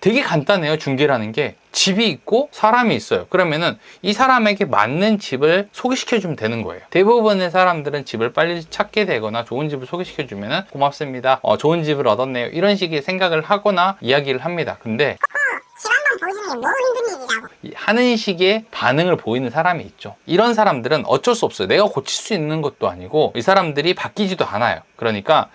되게 간단해요. 중개라는 게 집이 있고 사람이 있어요. 그러면은 이 사람에게 맞는 집을 소개시켜 주면 되는 거예요. 대부분의 사람들은 집을 빨리 찾게 되거나 좋은 집을 소개시켜 주면은 고맙습니다, 좋은 집을 얻었네요, 이런 식의 생각을 하거나 이야기를 합니다. 근데 집 한 번 보여주는 게 뭐 힘든 일이라고 하는 식의 반응을 보이는 사람이 있죠. 이런 사람들은 어쩔 수 없어요. 내가 고칠 수 있는 것도 아니고 이 사람들이 바뀌지도 않아요. 그러니까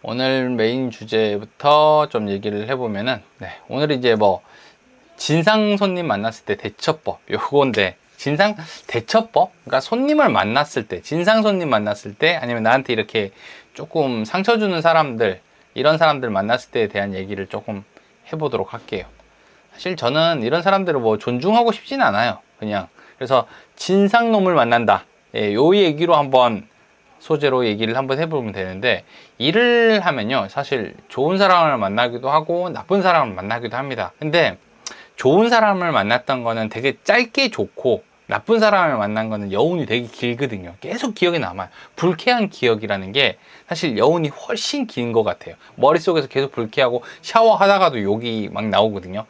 오늘 메인 주제부터 좀 얘기를 해보면은, 오늘 이제 뭐 진상 손님 만났을 때 대처법 요건데, 진상 대처법? 그러니까 손님을 만났을 때, 진상 손님 만났을 때, 아니면 나한테 이렇게 조금 상처 주는 사람들, 이런 사람들 만났을 때에 대한 얘기를 조금 해보도록 할게요. 사실 저는 이런 사람들을 뭐 존중하고 싶진 않아요. 그냥. 그래서 진상놈을 만난다, 요 얘기로 한번 소재로 얘기를 한번 해보면 되는데, 일을 하면요 사실 좋은 사람을 만나기도 하고 나쁜 사람을 만나기도 합니다. 근데 좋은 사람을 만났던 거는 되게 짧게 좋고, 나쁜 사람을 만난 거는 여운이 되게 길거든요. 계속 기억에 남아요. 불쾌한 기억이라는 게 사실 여운이 훨씬 긴 것 같아요. 머릿속에서 계속 불쾌하고 샤워하다가도 욕이 막 나오거든요.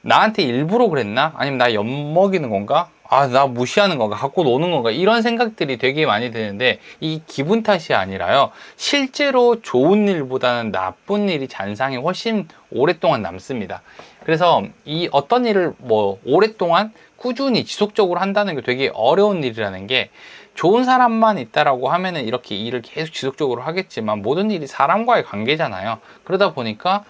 나한테 일부러 그랬나? 아니면 나 엿먹이는 건가? 나 무시하는 건가? 갖고 노는 건가? 이런 생각들이 되게 많이 드는데, 이 기분 탓이 아니라요, 실제로 좋은 일보다는 나쁜 일이 잔상이 훨씬 오랫동안 남습니다. 그래서 이 어떤 일을 뭐 오랫동안 꾸준히 지속적으로 한다는 게 되게 어려운 일이라는 게, 좋은 사람만 있다라고 하면은 이렇게 일을 계속 지속적으로 하겠지만, 모든 일이 사람과의 관계잖아요. 그러다 보니까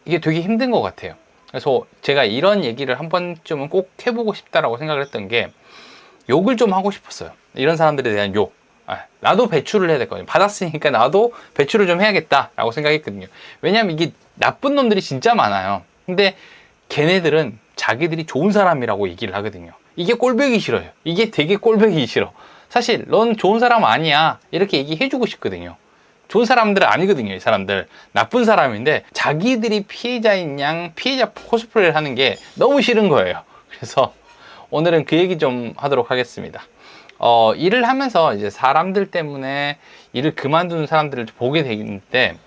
이게 되게 힘든 것 같아요. 그래서 제가 이런 얘기를 한 번쯤은 꼭 해보고 싶다라고 생각을 했던 게, 욕을 좀 하고 싶었어요. 이런 사람들에 대한 욕. 나도 배출을 해야 될 거예요. 받았으니까 나도 배출을 좀 해야겠다라고 생각했거든요. 왜냐하면 이게 나쁜 놈들이 진짜 많아요. 근데 걔네들은 자기들이 좋은 사람이라고 얘기를 하거든요. 이게 꼴보기 싫어요. 이게 되게 꼴보기 싫어. 사실 넌 좋은 사람 아니야, 이렇게 얘기해주고 싶거든요. 좋은 사람들은 아니거든요. 이 사람들 나쁜 사람인데, 자기들이 피해자인 양 피해자 코스프레를 하는 게 너무 싫은 거예요. 그래서 오늘은 그 얘기 좀 하도록 하겠습니다. 일을 하면서 이제 사람들 때문에 일을 그만두는 사람들을 보게 되는데,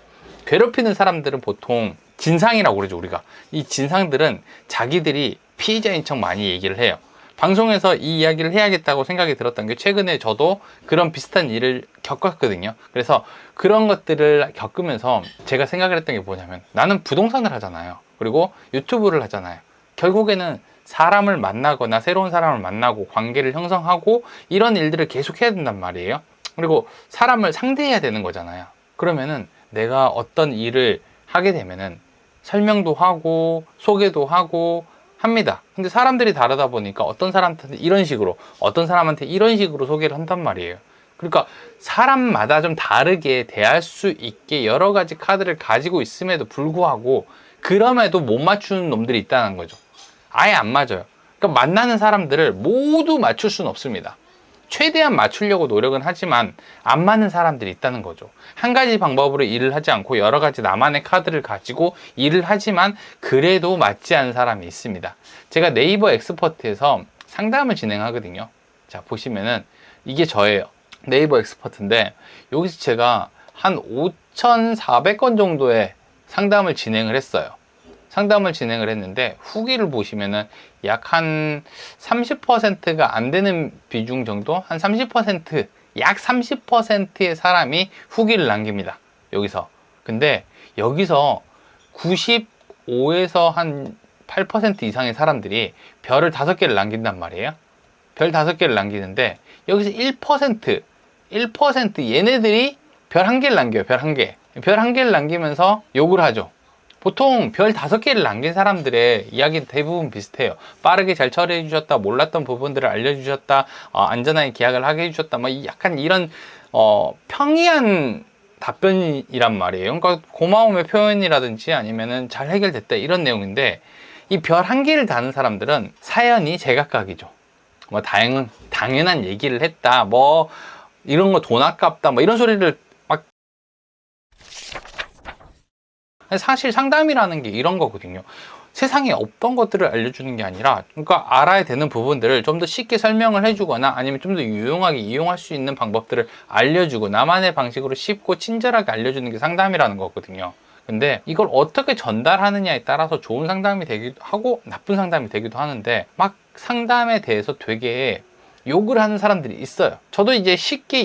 괴롭히는 사람들은 보통 진상이라고 그러죠. 우리가 이 진상들은 자기들이 피해자인 척 많이 얘기를 해요. 방송에서 이 이야기를 해야겠다고 생각이 들었던 게, 최근에 저도 그런 비슷한 일을 겪었거든요. 그래서 그런 것들을 겪으면서 제가 생각을 했던 게 뭐냐면, 나는 부동산을 하잖아요. 그리고 유튜브를 하잖아요. 결국에는 사람을 만나거나 새로운 사람을 만나고 관계를 형성하고 이런 일들을 계속 해야 된단 말이에요. 그리고 사람을 상대해야 되는 거잖아요. 그러면은 내가 어떤 일을 하게 되면은 설명도 하고 소개도 하고 합니다. 근데 사람들이 다르다 보니까 어떤 사람한테 이런 식으로, 어떤 사람한테 이런 식으로 소개를 한단 말이에요. 그러니까 사람마다 좀 다르게 대할 수 있게 여러 가지 카드를 가지고 있음에도 불구하고, 그럼에도 못 맞추는 놈들이 있다는 거죠. 아예 안 맞아요. 그러니까 만나는 사람들을 모두 맞출 수는 없습니다. 최대한 맞추려고 노력은 하지만 안 맞는 사람들이 있다는 거죠. 한 가지 방법으로 일을 하지 않고 여러 가지 나만의 카드를 가지고 일을 하지만 그래도 맞지 않은 사람이 있습니다. 제가 네이버 엑스퍼트에서 상담을 진행하거든요. 자, 보시면은 이게 저예요. 네이버 엑스퍼트인데, 여기서 제가 한 5,400건 정도의 상담을 진행을 했어요. 상담을 진행을 했는데, 후기를 보시면은 약 한 30%가 안 되는 비중 정도, 한 30%, 약 30%의 사람이 후기를 남깁니다. 여기서. 근데 여기서 95에서 한 8% 이상의 사람들이 별을 5개를 남긴단 말이에요. 별 5개를 남기는데, 여기서 1% 얘네들이 별 1개를 남겨요. 별 1개. 별 1개를 남기면서 욕을 하죠. 보통 별 5개를 남긴 사람들의 이야기는 대부분 비슷해요. 빠르게 잘 처리해 주셨다, 몰랐던 부분들을 알려주셨다, 안전하게 계약을 하게 해주셨다, 약간 이런 평이한 답변이란 말이에요. 그러니까 고마움의 표현이라든지 아니면은 잘 해결됐다, 이런 내용인데, 이 별 1개를 다는 사람들은 사연이 제각각이죠. 당연한 얘기를 했다, 이런 거 돈 아깝다, 이런 소리를 막. 사실 상담이라는 게 이런 거거든요. 세상에 없던 것들을 알려주는 게 아니라, 그러니까 알아야 되는 부분들을 좀 더 쉽게 설명을 해주거나 아니면 좀 더 유용하게 이용할 수 있는 방법들을 알려주고 나만의 방식으로 쉽고 친절하게 알려주는 게 상담이라는 거거든요. 근데 이걸 어떻게 전달하느냐에 따라서 좋은 상담이 되기도 하고 나쁜 상담이 되기도 하는데, 막 상담에 대해서 되게 욕을 하는 사람들이 있어요. 저도 이제 쉽게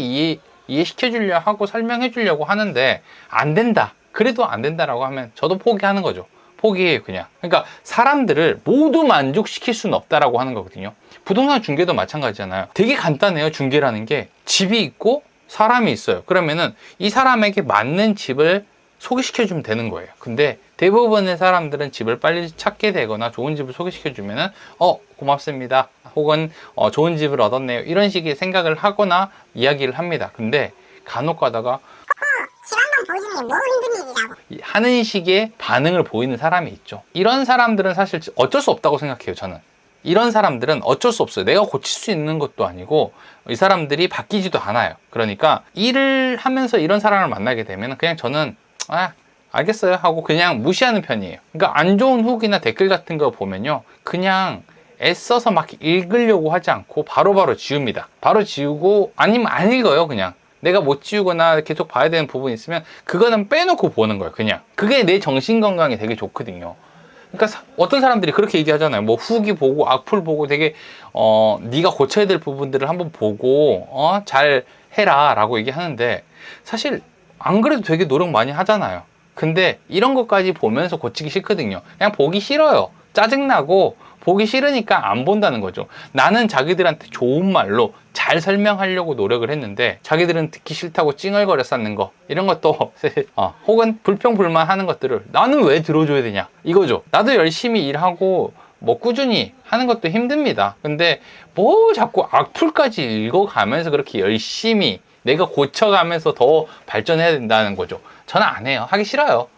이해시켜 주려 하고 설명해 주려고 하는데 안 된다, 그래도 안 된다라고 하면 저도 포기하는 거죠. 포기해요, 그냥. 그러니까 사람들을 모두 만족시킬 수는 없다라고 하는 거거든요. 부동산 중개도 마찬가지잖아요. 되게 간단해요. 중개라는 게 집이 있고 사람이 있어요. 그러면은 이 사람에게 맞는 집을 소개시켜 주면 되는 거예요. 근데 대부분의 사람들은 집을 빨리 찾게 되거나 좋은 집을 소개시켜 주면은 고맙습니다, 혹은 좋은 집을 얻었네요, 이런 식의 생각을 하거나 이야기를 합니다. 근데 간혹 가다가 집 한 번 보여주는 게 뭐 힘든 일이라고. 하는 식의 반응을 보이는 사람이 있죠. 이런 사람들은 사실 어쩔 수 없다고 생각해요. 저는 이런 사람들은 어쩔 수 없어요. 내가 고칠 수 있는 것도 아니고 이 사람들이 바뀌지도 않아요. 그러니까 일을 하면서 이런 사람을 만나게 되면 그냥 저는 알겠어요 하고 그냥 무시하는 편이에요. 그러니까 안 좋은 후기나 댓글 같은 거 보면요, 그냥 애써서 막 읽으려고 하지 않고 바로바로 지웁니다. 바로 지우고, 아니면 안 읽어요. 그냥 내가 못 지우거나 계속 봐야 되는 부분이 있으면 그거는 빼놓고 보는 거예요. 그냥 그게 내 정신 건강에 되게 좋거든요. 그러니까 어떤 사람들이 그렇게 얘기하잖아요. 뭐 후기 보고 악플 보고 되게 네가 고쳐야 될 부분들을 한번 보고 잘 해라 라고 얘기하는데, 사실 안 그래도 되게 노력 많이 하잖아요. 근데 이런 것까지 보면서 고치기 싫거든요. 그냥 보기 싫어요. 짜증나고 보기 싫으니까 안 본다는 거죠. 나는 자기들한테 좋은 말로 잘 설명하려고 노력을 했는데 자기들은 듣기 싫다고 찡얼거려 쌓는 거, 이런 것도 혹은 불평불만 하는 것들을 나는 왜 들어줘야 되냐 이거죠. 나도 열심히 일하고 뭐 꾸준히 하는 것도 힘듭니다. 근데 뭐 자꾸 악플까지 읽어가면서 그렇게 열심히 내가 고쳐가면서 더 발전해야 된다는 거죠. 저는 안 해요. 하기 싫어요.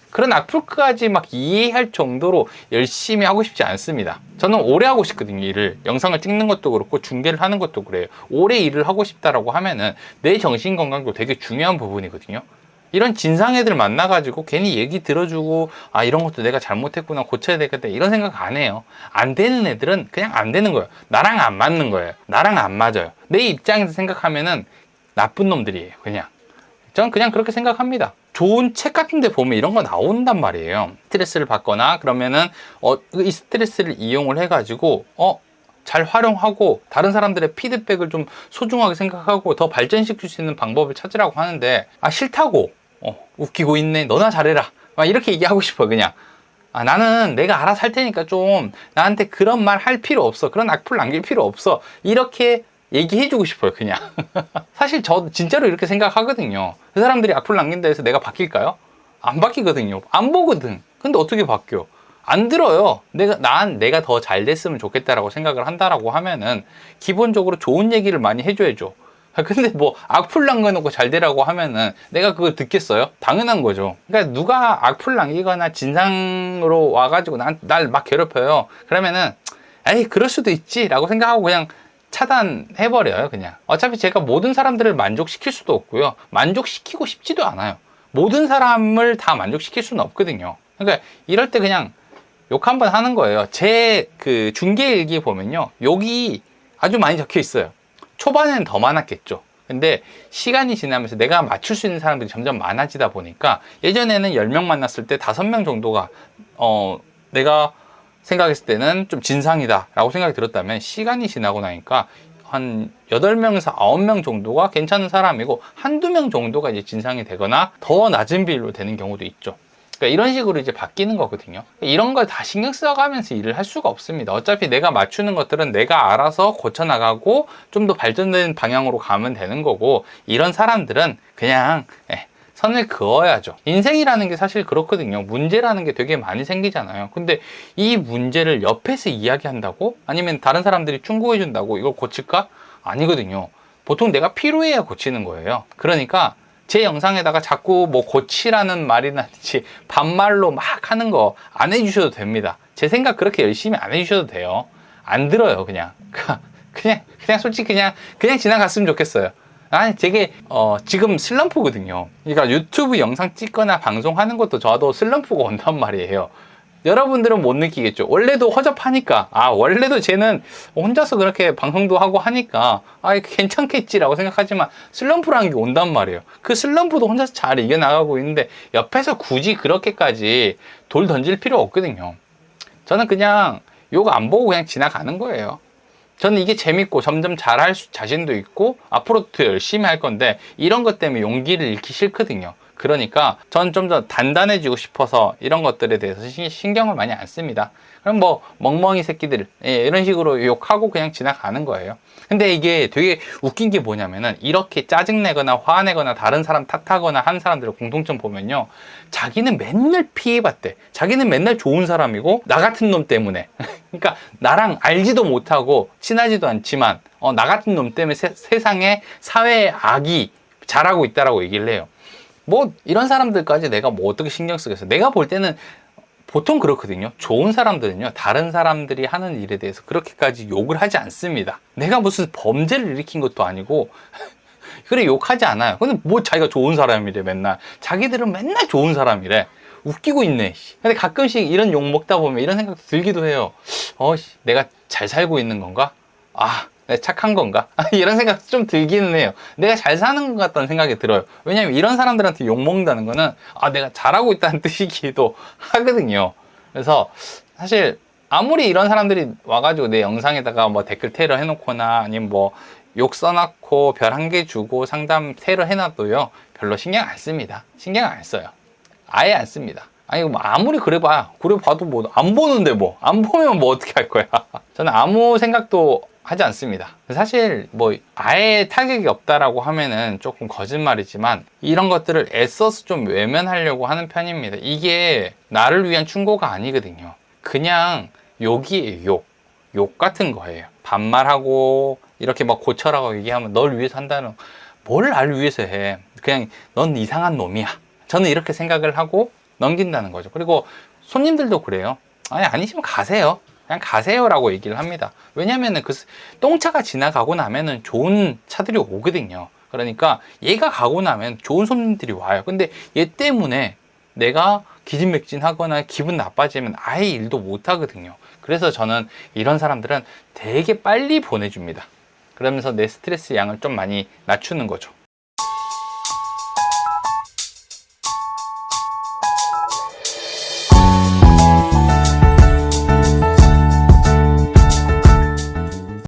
그런 악플까지 막 이해할 정도로 열심히 하고 싶지 않습니다. 저는 오래 하고 싶거든요, 일을. 영상을 찍는 것도 그렇고 중계를 하는 것도 그래요. 오래 일을 하고 싶다라고 하면은 내 정신 건강도 되게 중요한 부분이거든요. 이런 진상 애들 만나가지고 괜히 얘기 들어주고 이런 것도 내가 잘못했구나, 고쳐야 되겠다, 이런 생각 안 해요. 안 되는 애들은 그냥 안 되는 거예요. 나랑 안 맞는 거예요. 나랑 안 맞아요. 내 입장에서 생각하면은 나쁜 놈들이에요, 그냥. 저는 그냥 그렇게 생각합니다. 좋은 책 같은 데 보면 이런 거 나온단 말이에요. 스트레스를 받거나 그러면은 이 스트레스를 이용을 해가지고 잘 활용하고 다른 사람들의 피드백을 좀 소중하게 생각하고 더 발전시킬 수 있는 방법을 찾으라고 하는데, 싫다고 웃기고 있네, 너나 잘해라 막 이렇게 얘기하고 싶어요. 그냥 나는 내가 알아서 할 테니까 좀 나한테 그런 말 할 필요 없어, 그런 악플 남길 필요 없어, 이렇게 얘기해주고 싶어요, 그냥. 사실 저 진짜로 이렇게 생각하거든요. 그 사람들이 악플 남긴다 해서 내가 바뀔까요? 안 바뀌거든요. 안 보거든. 근데 어떻게 바뀌어? 안 들어요. 내가 더 잘 됐으면 좋겠다라고 생각을 한다라고 하면은 기본적으로 좋은 얘기를 많이 해줘야죠. 근데 뭐 악플 남겨놓고 잘 되라고 하면은 내가 그걸 듣겠어요? 당연한 거죠. 그러니까 누가 악플 남기거나 진상으로 와가지고 날 막 괴롭혀요. 그러면은 에이 그럴 수도 있지 라고 생각하고 그냥 차단해버려요. 그냥 어차피 제가 모든 사람들을 만족시킬 수도 없고요, 만족시키고 싶지도 않아요. 모든 사람을 다 만족시킬 수는 없거든요. 그러니까 이럴 때 그냥 욕 한번 하는 거예요. 제 그 중개일기에 보면요, 욕이 아주 많이 적혀 있어요. 초반에는 더 많았겠죠. 근데 시간이 지나면서 내가 맞출 수 있는 사람들이 점점 많아지다 보니까 예전에는 10명 만났을 때 5명 정도가 내가 생각했을 때는 좀 진상이다 라고 생각이 들었다면, 시간이 지나고 나니까 한 8명에서 9명 정도가 괜찮은 사람이고 한두 명 정도가 이제 진상이 되거나 더 낮은 비율로 되는 경우도 있죠. 그러니까 이런 식으로 이제 바뀌는 거거든요. 이런 걸 다 신경 써가면서 일을 할 수가 없습니다. 어차피 내가 맞추는 것들은 내가 알아서 고쳐나가고 좀 더 발전된 방향으로 가면 되는 거고, 이런 사람들은 그냥 선을 그어야죠. 인생이라는 게 사실 그렇거든요. 문제라는 게 되게 많이 생기잖아요. 근데 이 문제를 옆에서 이야기한다고? 아니면 다른 사람들이 충고해 준다고 이걸 고칠까? 아니거든요. 보통 내가 필요해야 고치는 거예요. 그러니까 제 영상에다가 자꾸 뭐 고치라는 말이나든지 반말로 막 하는 거 안 해주셔도 됩니다. 제 생각 그렇게 열심히 안 해주셔도 돼요. 안 들어요, 그냥. 그냥 솔직히 그냥 지나갔으면 좋겠어요. 되게 지금 슬럼프거든요. 그러니까 유튜브 영상 찍거나 방송하는 것도 저도 슬럼프가 온단 말이에요. 여러분들은 못 느끼겠죠. 원래도 허접하니까, 원래도 쟤는 혼자서 그렇게 방송도 하고 하니까 괜찮겠지라고 생각하지만 슬럼프라는 게 온단 말이에요. 그 슬럼프도 혼자서 잘 이겨나가고 있는데 옆에서 굳이 그렇게까지 돌 던질 필요 없거든요. 저는 그냥 욕 안 보고 그냥 지나가는 거예요. 저는 이게 재밌고 점점 잘할 자신도 있고 앞으로도 더 열심히 할 건데 이런 것 때문에 용기를 잃기 싫거든요. 그러니까 전 좀 더 단단해지고 싶어서 이런 것들에 대해서 신경을 많이 안 씁니다. 그럼 뭐 멍멍이 새끼들 이런 식으로 욕하고 그냥 지나가는 거예요. 근데 이게 되게 웃긴 게 뭐냐면은 이렇게 짜증내거나 화내거나 다른 사람 탓하거나 한 사람들의 공통점 보면요, 자기는 맨날 피해봤대. 자기는 맨날 좋은 사람이고 나 같은 놈 때문에 그러니까 나랑 알지도 못하고 친하지도 않지만 나 같은 놈 때문에 세상에 사회의 악이 잘하고 있다라고 얘기를 해요. 뭐 이런 사람들까지 내가 뭐 어떻게 신경 쓰겠어. 내가 볼 때는 보통 그렇거든요. 좋은 사람들은요, 다른 사람들이 하는 일에 대해서 그렇게까지 욕을 하지 않습니다. 내가 무슨 범죄를 일으킨 것도 아니고 그래 욕하지 않아요. 근데 뭐 자기가 좋은 사람이래. 맨날 자기들은 맨날 좋은 사람이래. 웃기고 있네. 근데 가끔씩 이런 욕 먹다 보면 이런 생각도 들기도 해요. 내가 잘 살고 있는 건가? 내가 착한 건가? 이런 생각도 좀 들기는 해요. 내가 잘 사는 것 같다는 생각이 들어요. 왜냐면 이런 사람들한테 욕먹는다는 거는 내가 잘하고 있다는 뜻이기도 하거든요. 그래서 사실 아무리 이런 사람들이 와가지고 내 영상에다가 뭐 댓글 테러 해놓거나 아니면 뭐 욕 써놨고 별 1개 주고 상담 테러 해놔도요, 별로 신경 안 씁니다. 신경 안 써요. 아예 안 씁니다. 아니 뭐 아무리 그래 봐도 뭐 안 보는데 뭐 안 보면 뭐 어떻게 할 거야. 저는 아무 생각도 하지 않습니다. 사실 뭐 아예 타격이 없다라고 하면은 조금 거짓말이지만 이런 것들을 애써서 좀 외면하려고 하는 편입니다. 이게 나를 위한 충고가 아니거든요. 그냥 욕이에요. 욕 같은 거예요. 반말하고 이렇게 막 고쳐라고 얘기하면 널 위해서 한다는, 뭘 나를 위해서 해. 그냥 넌 이상한 놈이야. 저는 이렇게 생각을 하고 넘긴다는 거죠. 그리고 손님들도 그래요. 아니시면 가세요. 그냥 가세요라고 얘기를 합니다. 왜냐면은 그 똥차가 지나가고 나면은 좋은 차들이 오거든요. 그러니까 얘가 가고 나면 좋은 손님들이 와요. 근데 얘 때문에 내가 기진맥진하거나 기분 나빠지면 아예 일도 못 하거든요. 그래서 저는 이런 사람들은 되게 빨리 보내줍니다. 그러면서 내 스트레스 양을 좀 많이 낮추는 거죠.